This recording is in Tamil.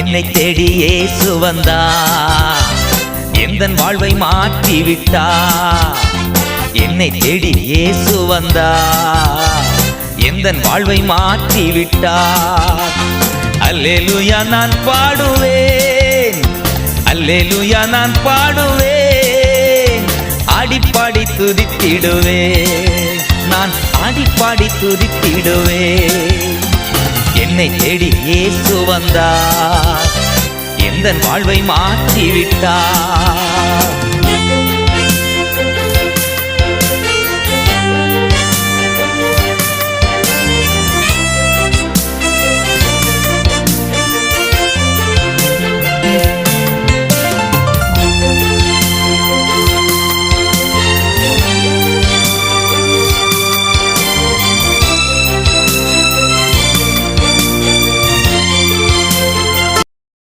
என்னை தேடி இயேசு வந்தார், எந்தன் வாழ்வை மாற்றி விட்டார். என்னை தேடி இயேசு வந்தார், எந்தன் வாழ்வை மாற்றி விட்டார். அல்லேலூயா நான் பாடுவேன், அல்லேலூயா நான் பாடுவேன், ஆடிப்பாடி துதித்திடுவேன், நான் ஆடிப்பாடி துதித்திடுவேன். என்னை தேடி இயேசு வந்தார், எந்தன் வாழ்வை மாற்றி விட்டார்.